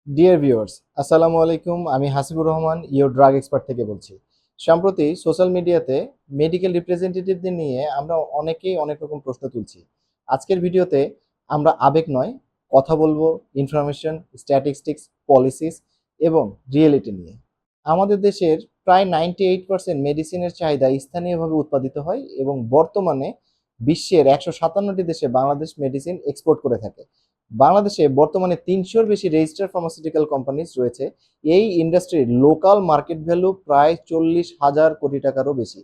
Dear viewers, আসসালামু আলাইকুম। আমি Hasibur Rahman, your drug expert থেকে বলছি। সম্প্রতি সোশ্যাল মিডিয়াতে মেডিকেল রিপ্রেজেন্টেটিভদের নিয়ে আমরা অনেকেই অনেক রকম প্রশ্ন তুলছি। আজকের ভিডিওতে আমরা আবেগ নয়, কথা বলবো ইনফরমেশন, স্ট্যাটিস্টিক্স, পলিসিস এবং রিয়েলিটি নিয়ে। আমাদের দেশের প্রায় 98% মেডিসিনের চাহিদা স্থানীয়ভাবে উৎপাদিত হয় এবং বর্তমানে বিশ্বের 157টি দেশে বাংলাদেশ মেডিসিন এক্সপোর্ট করে থাকে। বাংলাদেশে বর্তমানে 300-র বেশি রেজিস্টার্ড ফার্মাসিউটিক্যাল কোম্পানিজ রয়েছে। এই ইন্ডাস্ট্রির লোকাল মার্কেট ভ্যালু প্রায় 40,000 কোটি টাকারও বেশি।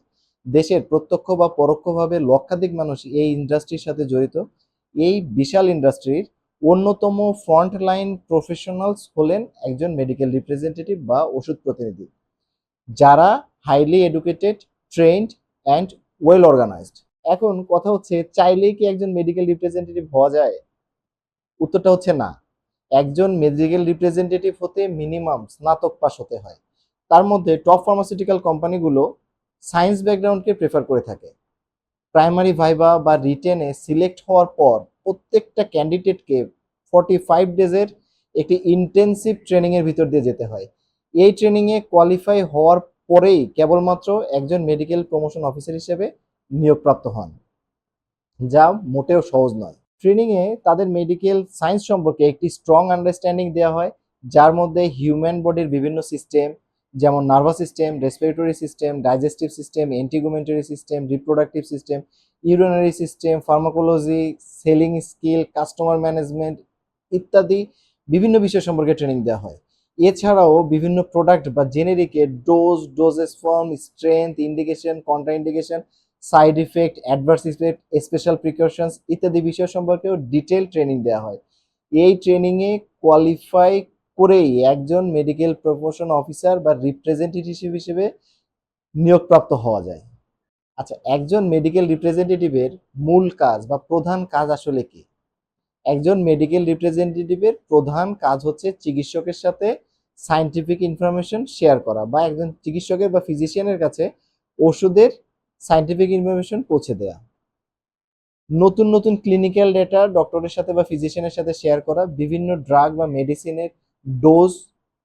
দেশের প্রত্যক্ষ বা পরোক্ষভাবে লক্ষাধিক মানুষ এই ইন্ডাস্ট্রির সাথে জড়িত। এই বিশাল ইন্ডাস্ট্রির অন্যতম ফ্রন্টলাইন প্রফেশনালস হলেন একজন মেডিকেল রিপ্রেজেন্টেটিভ বা ওষুধ প্রতিনিধি, যারা highly educated, trained and well organised. এখন কথা হচ্ছে, চাইলেই কি একজন মেডিকেল রিপ্রেজেন্টেটিভ হওয়া যায়? উত্তরটা হচ্ছে না। একজন মেডিকেল রিপ্রেজেন্টেটিভ হতে মিনিমাম স্নাতক পাস হতে হয়। তার মধ্যে টপ ফার্মাসিউটিক্যাল কোম্পানিগুলো সায়েন্স ব্যাকগ্রাউন্ডকে প্রেফার করে থাকে। প্রাইমারি ভাইবা বা রিটেনে সিলেক্ট হওয়ার পর প্রত্যেকটা ক্যান্ডিডেটকে 45 ডেজের একটি ইন্টেন্সিভ ট্রেনিংয়ের ভিতর দিয়ে যেতে হয়। এই ট্রেনিংয়ে কোয়ালিফাই হওয়ার পরেই কেবলমাত্র একজন মেডিকেল প্রমোশন অফিসার হিসেবে নিয়োগপ্রাপ্ত হন, যা মোটেও সহজ নয়। ট্রেনিংয়ে তাদের মেডিকেল সায়েন্স সম্পর্কে একটি স্ট্রং আন্ডারস্ট্যান্ডিং দেওয়া হয়, যার মধ্যে হিউম্যান বডির বিভিন্ন সিস্টেম, যেমন nervous system, respiratory system, digestive system, integumentary system, reproductive system, urinary system, pharmacology, selling skill, customer management ইত্যাদি বিভিন্ন বিষয় সম্পর্কে ট্রেনিং দেওয়া হয়। এছাড়াও বিভিন্ন প্রোডাক্ট বা জেনেরিকের dosage form, strength, indication, contraindication, side effect, adverse effect, special precautions ইত্যাদি বিষয় সম্পর্কেও ডিটেল ট্রেনিং দেওয়া হয়। এই ট্রেনিংয়ে কোয়ালিফাই করেই একজন মেডিকেল প্রমোশন অফিসার বা রিপ্রেজেন্টেটিভ হিসেবে নিয়োগপ্রাপ্ত হওয়া যায়। আচ্ছা, একজন মেডিকেল রিপ্রেজেন্টেটিভের মূল কাজ বা প্রধান কাজ আসলে কি? একজন মেডিকেল রিপ্রেজেন্টেটিভের প্রধান কাজ হচ্ছে চিকিৎসকের সাথে সায়েন্টিফিক ইনফরমেশন শেয়ার করা, বা একজন চিকিৎসকের বা ফিজিশিয়ানের কাছে ওষুধের সায়েন্টিফিক ইনফরমেশন পৌঁছে দেওয়া, নতুন নতুন ক্লিনিক্যাল ডেটা ডক্টরের সাথে বা ফিজিশিয়ানের সাথে শেয়ার করা, বিভিন্ন ড্রাগ বা মেডিসিনের ডোজ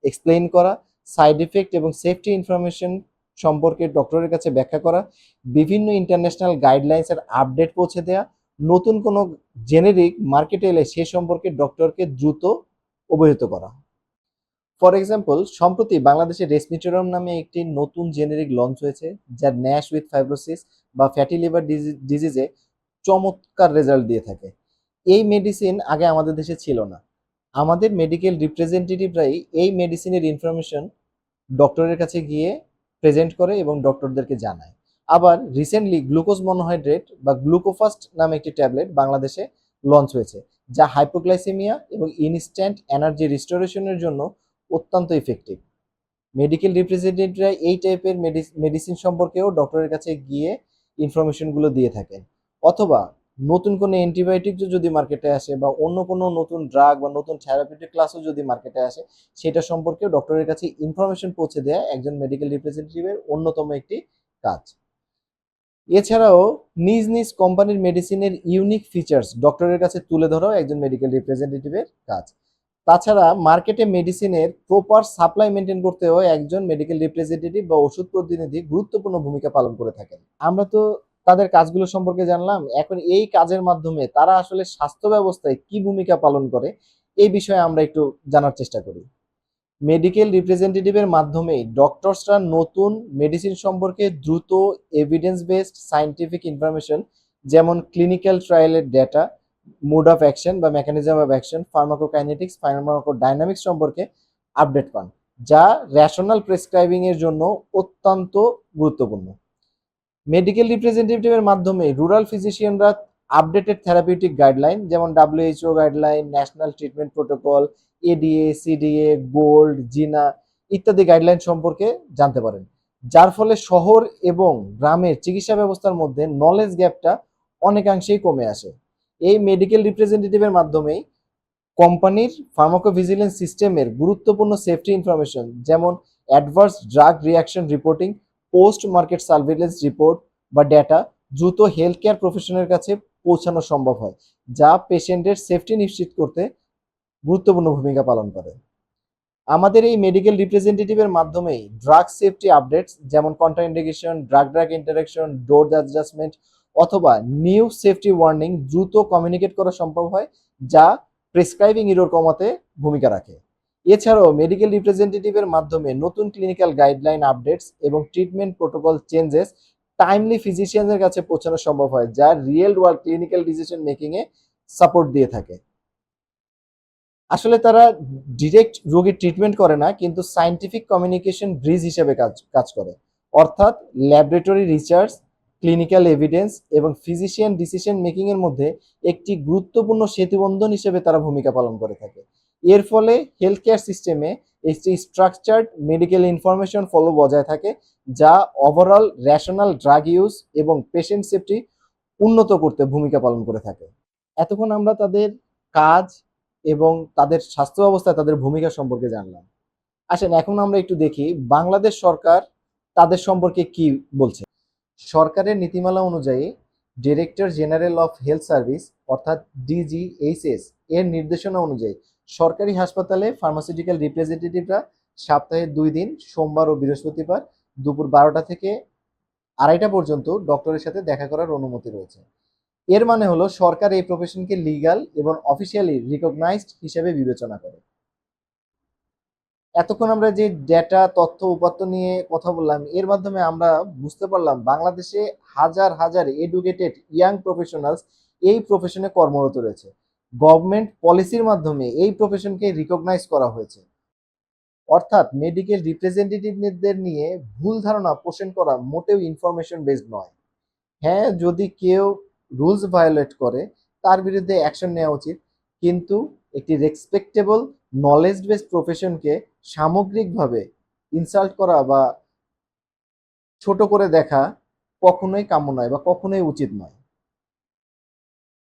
এক্সপ্লেইন করা, সাইড ইফেক্ট এবং সেফটি ইনফরমেশন সম্পর্কে ডক্টরের কাছে ব্যাখ্যা করা, বিভিন্ন ইন্টারন্যাশনাল গাইডলাইন্সের আপডেট পৌঁছে দেওয়া, নতুন কোনো জেনেরিক মার্কেটে এলে সে সম্পর্কে ডক্টরকে দ্রুত অবহিত করা। ফর এক্সাম্পল, সম্প্রতি বাংলাদেশে রেসমিটেরম নামে একটি নতুন জেনেরিক লঞ্চ হয়েছে, যা ন্যাশ উইথ ফাইব্রোসিস বা ফ্যাটি লিভার ডিজিজে চমৎকার রেজাল্ট দিয়ে থাকে। এই মেডিসিন আগে আমাদের দেশে ছিল না। আমাদের মেডিকেল রিপ্রেজেন্টেটিভরাই এই মেডিসিনের ইনফরমেশন ডক্টরের কাছে গিয়ে প্রেজেন্ট করে এবং ডক্টরদেরকে জানায়। আবার রিসেন্টলি গ্লুকোজ মনোহাইড্রেট বা গ্লুকোফাস্ট নামে একটি ট্যাবলেট বাংলাদেশে লঞ্চ হয়েছে, যা হাইপোগ্লাইসেমিয়া এবং ইনস্ট্যান্ট এনার্জি রিস্টোরেশনের জন্য অত্যন্ত ইফেক্টিভ। মেডিকেল রিপ্রেজেন্টেটিভরা এই টাইপের মেডিসিন সম্পর্কেও ডক্টরের কাছে গিয়ে ইনফরমেশনগুলো দিয়ে থাকেন। অথবা নতুন কোনো অ্যান্টিবায়োটিক যদি মার্কেটে আসে বা অন্য কোনো নতুন ড্রাগ বা নতুন থেরাপিউটিক ক্লাসও যদি মার্কেটে আসে, সেটা সম্পর্কেও ডক্টরের কাছে ইনফরমেশন পৌঁছে দেওয়া একজন মেডিকেল রিপ্রেজেন্টেটিভের অন্যতম একটি কাজ। এছাড়াও নিজ নিজ কোম্পানির মেডিসিনের ইউনিক ফিচার্স ডক্টরের কাছে তুলে ধরাও একজন মেডিকেল রিপ্রেজেন্টেটিভের কাজ। তাছাড়া মার্কেটে মেডিসিনের প্রপার সাপ্লাই মেনটেন করতেও একজন মেডিকেল রিপ্রেজেন্টেটিভ বা ওষুধ প্রতিনিধি গুরুত্বপূর্ণ ভূমিকা পালন করে থাকেন। আমরা তো তাদের কাজগুলো সম্পর্কে জানলাম। এখন এই কাজের মাধ্যমে তারা আসলে স্বাস্থ্য ব্যবস্থায় কি ভূমিকা পালন করে, এই বিষয়ে আমরা একটু জানার চেষ্টা করি। মেডিকেল রিপ্রেজেন্টেটিভের মাধ্যমে ডক্টরসরা নতুন মেডিসিন সম্পর্কে দ্রুত এভিডেন্স বেসড সায়েন্টিফিক ইনফরমেশন, যেমন ক্লিনিক্যাল ট্রায়ালের ডেটা, মোড অফ অ্যাকশন বা mechanism of action, pharmacokinetics, pharmacodynamics সম্পর্কে আপডেট পান, যা র্যাশনাল প্রেসক্রাইবিং এর জন্য অত্যন্ত গুরুত্বপূর্ণ। মেডিকেল রিপ্রেজেন্টেটিভের মাধ্যমে রুরাল ফিজিশিয়ানরা আপডেটেড থেরাপিউটিক গাইডলাইন, যেমন WHO guideline, national treatment protocol, ADA, CDA, gold, জিনা ইত্যাদি গাইডলাইন সম্পর্কে জানতে পারেন, যার ফলে শহর এবং গ্রামের চিকিৎসা ব্যবস্থার মধ্যে নলেজ গ্যাপটা অনেকাংশেই কমে আসে। এই মেডিকেল রিপ্রেজেন্টেটিভের মাধ্যমেই কোম্পানির ফার্মাকোভিজিলেন্স সিস্টেমের গুরুত্বপূর্ণ সেফটি ইনফরমেশন, যেমন adverse drug reaction reporting, post market surveillance report বা ডেটা দ্রুত হেলথ কেয়ার প্রফেশনের কাছে পৌঁছানো সম্ভব হয়, যা পেশেন্টের সেফটি নিশ্চিত করতে গুরুত্বপূর্ণ ভূমিকা পালন করে। আমাদের এই মেডিকেল রিপ্রেজেন্টেটিভের মাধ্যমেই ড্রাগ সেফটি আপডেটস যেমন contraindication, drug interaction, dose adjustment অথবা নিউ সেফটি ওয়ার্নিং দ্রুত কমিউনিকেট করা সম্ভব হয়, যা প্রেসক্রাইবিং ইরর কমাতে ভূমিকা রাখে। এছাড়াও মেডিকেল রিপ্রেজেন্টেটিভের মাধ্যমে নতুন ক্লিনিক্যাল গাইডলাইন আপডেটস এবং ট্রিটমেন্ট প্রোটোকল চেঞ্জেস টাইমলি ফিজিশিয়ানদের কাছে পৌঁছানো সম্ভব হয়, যা real world clinical decision making এ সাপোর্ট দিয়ে থাকে। আসলে তারা ডিরেক্ট রোগীর ট্রিটমেন্ট করে না, কিন্তু সায়েন্টিফিক কমিউনিকেশন ব্রিজ হিসেবে কাজ করে। অর্থাৎ ল্যাবরেটরি রিসার্চ, ক্লিনিক্যাল এভিডেন্স এবং ফিজিশিয়ান ডিসিশন মেকিং এর মধ্যে একটি গুরুত্বপূর্ণ সেতুবন্ধন হিসেবে তারা ভূমিকা পালন করে থাকে। এর ফলে হেলথ কেয়ার সিস্টেমে একটি স্ট্রাকচার্ড মেডিকেল ইনফরমেশন ফলো বজায় থাকে, যা ওভারঅল রেশনাল ড্রাগ ইউজ এবং পেশেন্ট সেফটি উন্নত করতে ভূমিকা পালন করে থাকে। এতক্ষণ আমরা তাদের কাজ এবং তাদের স্বাস্থ্য ব্যবস্থায় তাদের ভূমিকা সম্পর্কে জানলাম। আসেন এখন আমরা একটু দেখি বাংলাদেশ সরকার তাদের সম্পর্কে কি বলছে। সরকারের নীতিমালা অনুযায়ী director general of health service অর্থাৎ ডিজিএইচএস এর নির্দেশনা অনুযায়ী সরকারি হাসপাতালে ফার্মাসিউটিক্যাল রিপ্রেজেন্টেটিভরা সপ্তাহে 2 দিন সোমবার ও বৃহস্পতিবার দুপুর 12টা থেকে 2:30টা পর্যন্ত ডক্টরের সাথে দেখা করার অনুমতি রয়েছে। এর মানে হলো সরকার এই প্রফেশনকে লিগ্যাল এবং অফিসিয়ালি রিকগনাইজড হিসেবে বিবেচনা করে। এতক্ষণ আমরা যে ডেটা তথ্য উপাত্ত নিয়ে কথা বললাম, এর মাধ্যমে আমরা বুঝতে পারলাম বাংলাদেশে হাজার হাজার এডুকেটেড ইয়াং প্রফেশনালস এই প্রফেশনে কর্মরত রয়েছে। গভর্নমেন্ট পলিসির মাধ্যমে এই প্রফেশনকে রিকগনাইজ করা হয়েছে। অর্থাৎ মেডিকেল রিপ্রেজেন্টেটিভদের নিয়ে ভুল ধারণা পোষণ করা মোটেও ইনফরমেশন বেসড নয়। হ্যাঁ, যদি কেউ রুলস ভায়োলেট করে তার বিরুদ্ধে অ্যাকশন নেওয়া উচিত, কিন্তু একটি রেসপেক্টেবল নলেজ বেসড প্রফেশনকে সামগ্রিকভাবে ইনসাল্ট করা বা ছোট করে দেখা কখনোই কাম্য নয় বা কখনোই উচিত নয়।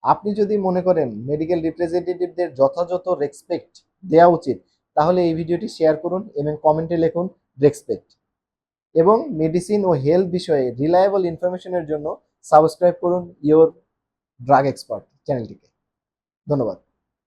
আপনি যদি মনে করেন মেডিকেল রিপ্রেজেন্টেটিভদের যথাযথ রেসপেক্ট দেওয়া উচিত, তাহলে এই ভিডিওটি শেয়ার করুন এবং কমেন্টে লিখুন রেসপেক্ট। এবং মেডিসিন ও হেলথ বিষয়ে রিলায়েবল ইনফরমেশনের জন্য সাবস্ক্রাইব করুন ইওর ড্রাগ এক্সপার্ট চ্যানেলটিকে। ধন্যবাদ।